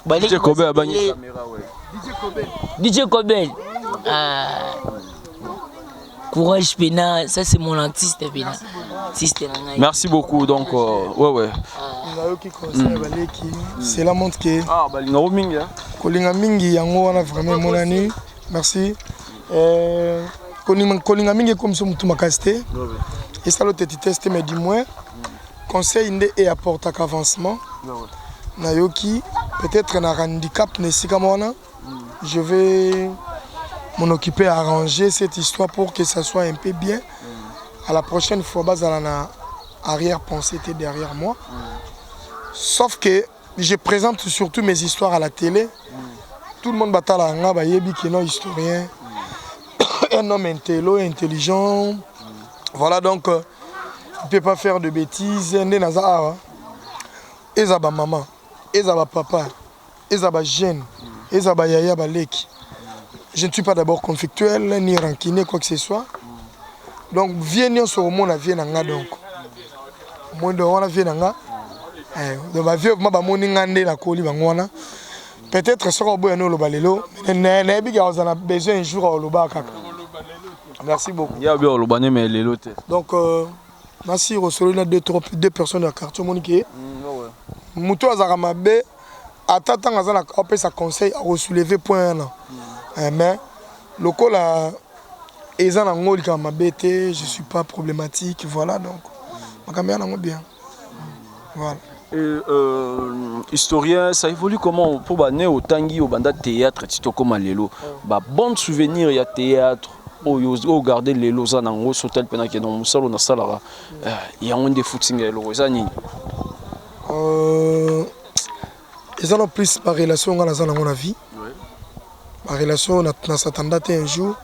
baleki DJ Kobel abani caméra ouais. DJ Kobel ah courage pena ça c'est mon artiste pena. Merci beaucoup donc ouais. C'est la montre que ah balinga mingi hein. Kolinga mingi yango wana vraiment mon ami. Merci. Kolinga mingi comme ça mutu makasté. Et ça l'autre test mais dis-moi conseil inde et apporte à avancement. Nayoki peut-être un handicap ne sika mona. Je vais m'en occuper à arranger cette histoire pour que ça soit un peu bien. À la prochaine fois, Bazalana arrière-pensée était derrière moi. Sauf que je présente surtout mes histoires à la télé. Tout le monde batala anga bayebi qui non historien. Un homme intelligent. Voilà donc il ne peut pas faire de bêtises. Ezaba maman, ezaba papa, ezaba jeune, ezaba yaya baleki. Je ne suis pas d'abord conflictuel ni rancunier quoi que ce soit. Donc viens sur le monde vient nga donc. Moi de on vient nga. Donc ba vieux ma ba moni ngande la koli bangwana. peut-être soko boya no loba lelo na biga on a besoin un jour au loba kaka. Merci beaucoup. Ya bien loba ne mais lelo te. Donc merci au na deux personnes à quartier Monique. Muto azaka mabe atata ngazana ka sa conseil à soulever point là. Mais lokola eza na ngoli ka mabe te, je suis pas problématique, voilà donc makamia nango bien. Voilà. Et historien, ça évolue comment pour baner au tangi au banda théâtre tito comme lelo. Ba bon souvenir ya théâtre au garder les loza nango sotel pena ke dans musalo na salara. Il y a un des footing lelo ezani. Ils ont plus par relation dans la vie. Ma relation na s'attendait un jour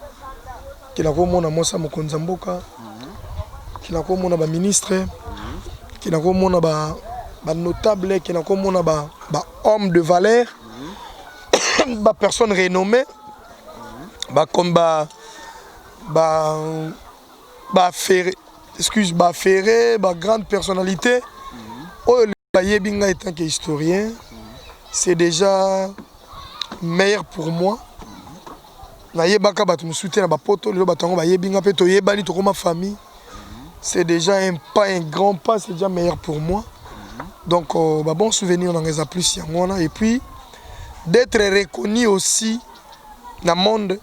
qu'il a comme on a Mosa Mokonzamboka, qu'il a comme on a ba ministre, qu'il a comme on a ba notable, qu'il a comme on a ba homme de valeur, ba personne renommée, ba comme ba ferré, ba grande personnalité. Oh le Yebinga étant qu'historien, c'est déjà meilleur pour moi. C'est déjà un pas, un grand pas, c'est déjà meilleur pour moi. Donc, bon souvenir dans les plus. Et puis, d'être reconnu aussi dans le monde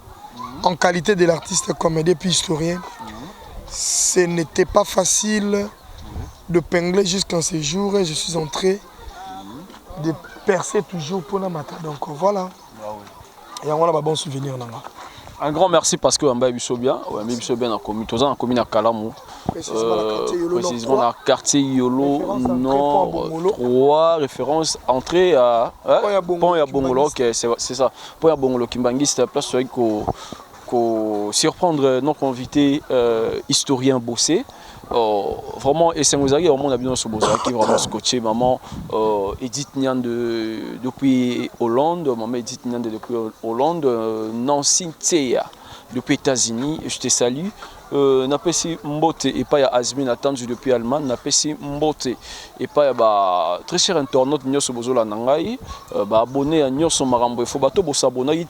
en qualité de l'artiste comédien puis historien, ce n'était pas facile de pingler jusqu'en ce jour. Et je suis en train de percer toujours pour la matin. Donc, voilà. Et on a un bon souvenir. Un grand merci parce que Mbaye Bissobia, Mbaye Bissobia na commune, tous en commune à Kalamu, précisément dans le quartier Yolo, Nord 3, référence entrée à Pont Yabongolo, c'est ça. Pont Yabongolo Kimbangi, c'est la place sur laquelle surprendre notre invité historien Bossé. Vraiment, et c'est nous avons vraiment bien ce besoin qui vraiment scotché maman Edith Nian depuis Hollande, maman Edith Nian depuis Hollande, Nancy Tseya depuis États-Unis. Je te salue. Napesi Mbote et pas ya Azmin attendu depuis Allemagne. Napesi Mbote et pas ya très cher internaute Nyoso Bozola Nangai. Abonné à Nyoso Marambo. Il faut bateau pour s'abonner,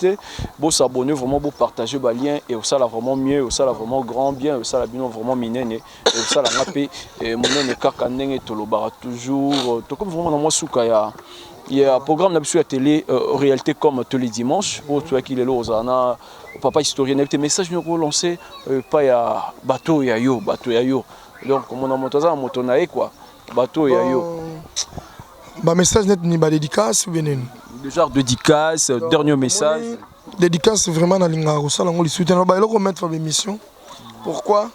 pour s'abonner vraiment, pour partager le lien et ça là vraiment mieux, ça là vraiment grand bien, ça là bien vraiment minene et ça là napé monene kakanenge tolobara toujours. Tout comme vraiment dans moi souka ya. Il y a un programme d'habitude à télé, réalité comme tous les dimanches. Pour toi qui est là, on a papa historien, des messages nous relancés, pas ya bateau ya yo. Donc comme on a monté ça, moto naé quoi, bateau ya yo. Bah message net ni ba dédicace ou bien le genre de dédicace, dernier message. Dédicace vraiment dans l'ingaro, ça l'on le soutient. Bah il faut mettre une émission. Pourquoi?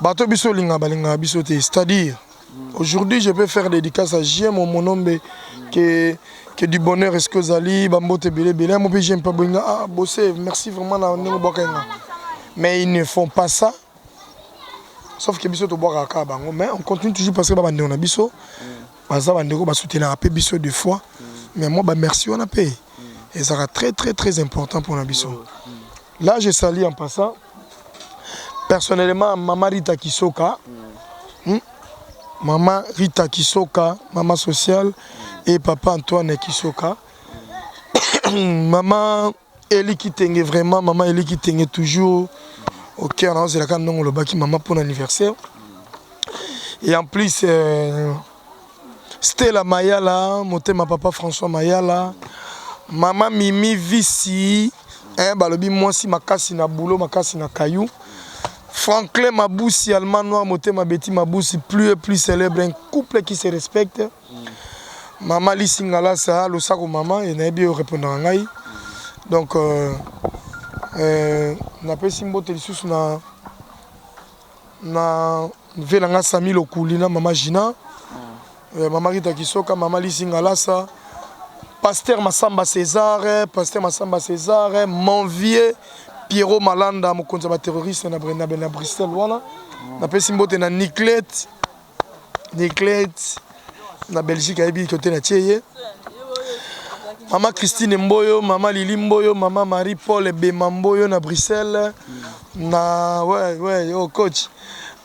Bateau biso linga balinga biso te, c'est-à-dire. Aujourd'hui, je peux faire dédicace à JM, mon nom que du bonheur, est-ce que Zali, Bambote, Bélé, mon j'aime pas bosser, merci vraiment. Mais ils ne font pas ça. Sauf que Bisso te boire à Kabango. Mais on continue toujours parce que on a Bisso. Parce que on a soutenu la paix Bisso deux fois. Mais moi, merci, on a payé. Et ça sera très, très, très important pour la Bisso. Là, je salue en passant. Personnellement, Maman Rita Kisoka. Maman Rita Kisoka, maman sociale, et papa Antoine Kisoka. Maman Eli qui tenait vraiment, maman Eli qui tenait toujours au cœur, c'est la canne le baki maman pour l'anniversaire. Et en plus, Stella Mayala, ma papa François Mayala, maman Mimi Vissi, balobi moi si ma casse na boulot, ma casse na caillou. Franklin Maboussi, allemand noir, Motema Betty Maboussi, plus et plus célèbre, un couple qui se respecte. Maman Lissingala, ça, le sac au maman, et n'a bien répondre à Ngaï. Donc, on a fait Simbo Télissus, on a fait la Sami Lokulina, maman Gina, maman Rita Kisoka, maman Lissingala, ça, Pasteur Massamba César, mon vieux. Pierrot Malanda, mon compte terroriste, na Bruxelles, voilà. Na Pessimbote na Niclette, na Belgique, à côté na Tcheye. Maman Christine Mboyo, maman Lili Mboyo, maman Marie-Paul Bemamboyo na Bruxelles. Na, ouais, oh coach.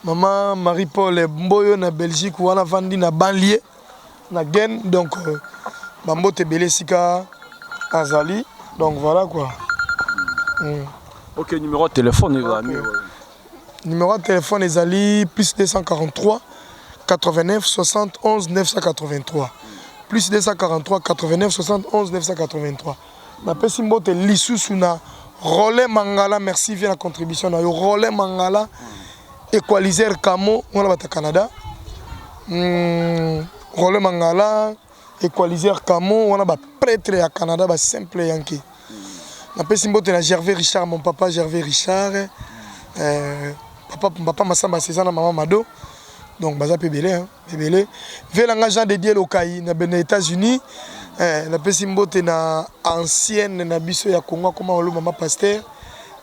Maman Marie-Paul Mboyo na Belgique, voilà, Vandi na banlieue, na Gen. Donc, Bambote Belesika Azali. Donc voilà quoi. Ok, numéro de téléphone, les amis. Numéro de téléphone Azali, plus 243 89 71 983. Plus 243 89 71 983. Ma pesi mbote Lisusu na Rolé Mangala, merci via la contribution. Rolé Mangala, équaliseur Camo, on a au Canada. Rolé Mangala, équaliseur Camo, on a prêtre à Canada, simple Yankee. Ma pesi mbote na Gervais Richard, mon papa Gervais Richard. Papa Massamba César, maman Mado. Donc, baza pebele, hein, pebele. Velanga Jean de Dieu Lokai, na ben États-Unis. La pesimbote na ancienne na biso ya Congo, comment on le maman pasteur.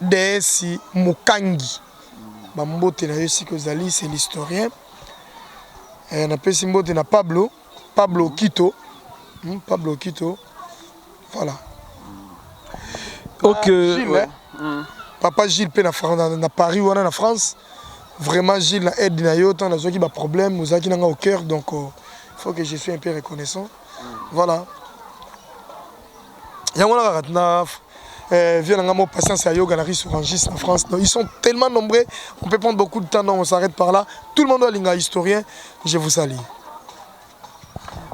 Desi Mukangi. Bambote na yosi kozali, c'est l'historien. Na pesimbote na Pablo Kito. Pablo Kito. Voilà. Ok. Gilles, ouais. Papa Gilles pe na Paris ou en France. Vraiment Gilles aide na yo tant na zo ki ba problème aux aki nanga au cœur donc il faut que je sois un peu reconnaissant. Voilà. Yangona na vient nanga mo patience à yoga na Rissorangis en France. Donc, ils sont tellement nombreux, on peut prendre beaucoup de temps donc on s'arrête par là. Tout le monde est linga historien. Je vous salue.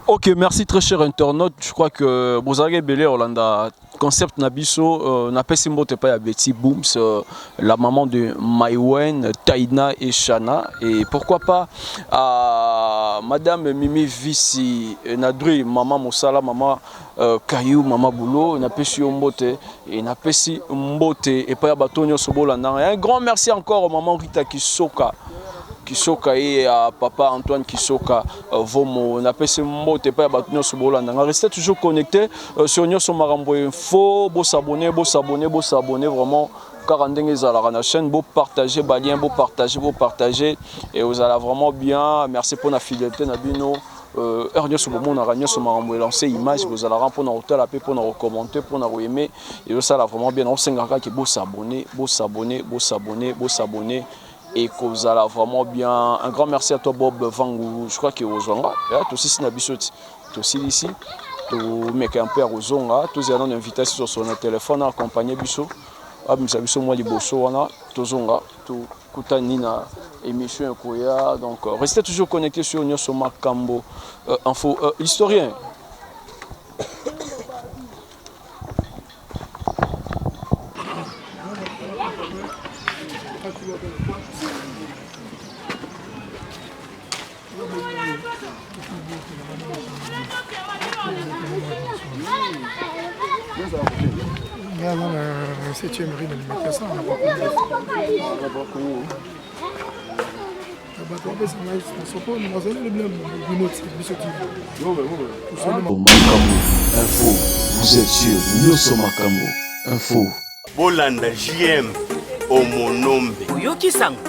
Ok, merci très cher internaute. Je crois que Bozarge Belé Hollanda concept Nabiso n'a pas simboté pas Betty Booms, la maman de Maïwen, Taïna et Shana. Et pourquoi pas Madame Mimi Vissi, Nadri, Maman Moussala, Maman Kayou, Maman Boulot, n'a pas su Mbote et n'a pas si Mbote et pas Batonio Sobolanda. Un grand merci encore Maman Rita Kisoka. Kisoka et à papa Antoine Kisoka Vomo n'a pas mbote pas battu sur Bolanda. Restez toujours connectés sur Nyoso Marambo Info, beau s'abonner vraiment 40 à la chaîne, beau partager balien, beau partager et vous allez vraiment bien. Merci pour la fidélité Nabino. Ernio sur mon aragnon sur Marambo lancer image vous allez rendre pour nous hôtel pour nous commenter pour nous aimer et ça là vraiment bien on s'engage qui beau s'abonner et que vous allez vraiment bien. Un grand merci à toi Bob Vangou, je crois que vous avez aussi Sinabisoti, aussi ici, tu mets un peu à Rozonga, tous les gens invités sur son téléphone à accompagner Bisso, à Bisso moi Liboso, wana, Tozonga, tout Kutani na émission Koya, donc restez toujours connectés sur Nyoso Makambo Info historien. Septième rue de l'alimentation, on n'a pas connu. Makambo Info, vous êtes sur Nyoso Makambo Info. Bolanda JM Omonombe. Boyoki sango.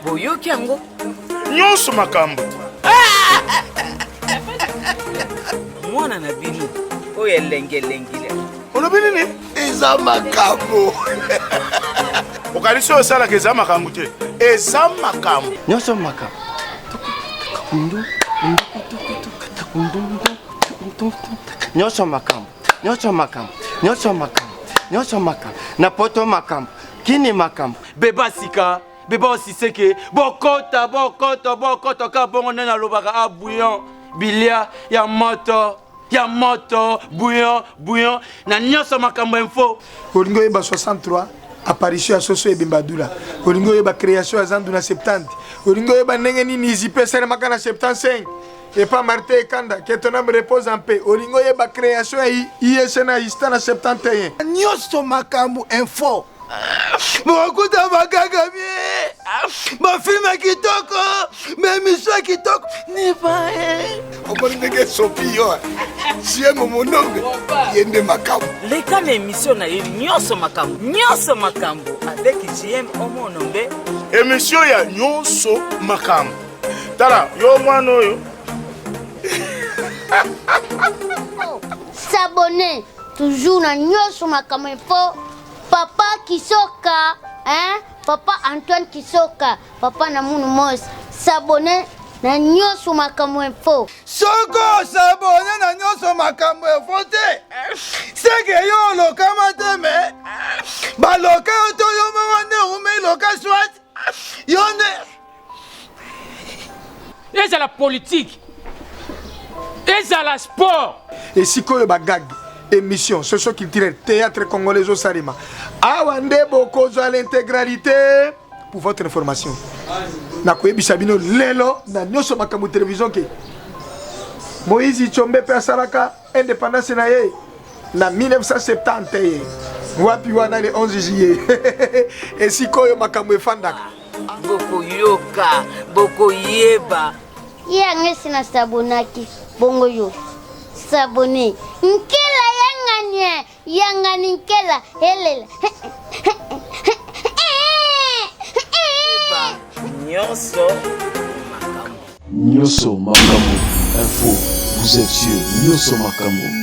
Boyoki yango. Nyoso Makambo. Mwana na bino. Oye lengelengile. Olobini ni eza makambo. Okaliso osala ke eza makambo te. Eza makambo. Nyoso makambo. Nyoso makambo. Na poto makambo. Kini makambo. Beba sika. Beba osiseke. Bokota ka bongo na lobaka abouillon. Bilia ya moto. Bouillon, na Nyoso Makambo Info. Olingo yeba 63, apparition à Soso et Bimbadula. Olingo yeba création à Zanduna 70. Olingo yeba Nengeni Nizipe Seremakana 75. Et pas Martin et Kanda, que ton âme repose en paix. Olingo yeba création à ISNA Istana 71. Nyoso Makambo Info. Mokuta makaka mie. Mafilme kitoko, memiswa kitoko. Ni pas Okoni ndenge sopi yo. JM Omonombe. Yende makambo. Leka na émission na Nyoso Makambo avec JM Omonombe. Émission ya Nyoso Makambo. Tala, yo mwana oyo. S'abonner toujours na Nyoso Makambo Info. Papa Kisoka, hein? Papa Antoine Kisoka, papa Namoun Mos. S'abonner na Nyoso Makambo Info. Soko s'abonner na Nyoso Makambo Info. efo te seke yo olokama te me baloka yo to yo moko nde ume iloka swat yo nde ezala politique ezala sport esikoyo bagag émission socio-culturelle théâtre congolais au Sarima awa nde bokozwa l'intégralité pour votre information nakoyebisa bino lelo na nyonso makambo télévision ke Moïse Tshombe pe asalaka indépendance na ye na 1970 ye wapi wana le 11 juillet esikoyo makambo efandaka bokoyoka bokoyeba yango esi na sabonaki bongo yo sabone nkela yanganie yangani nkela elela nyonso Nyoso Makambo Info, vous êtes sur Nyoso Makambo.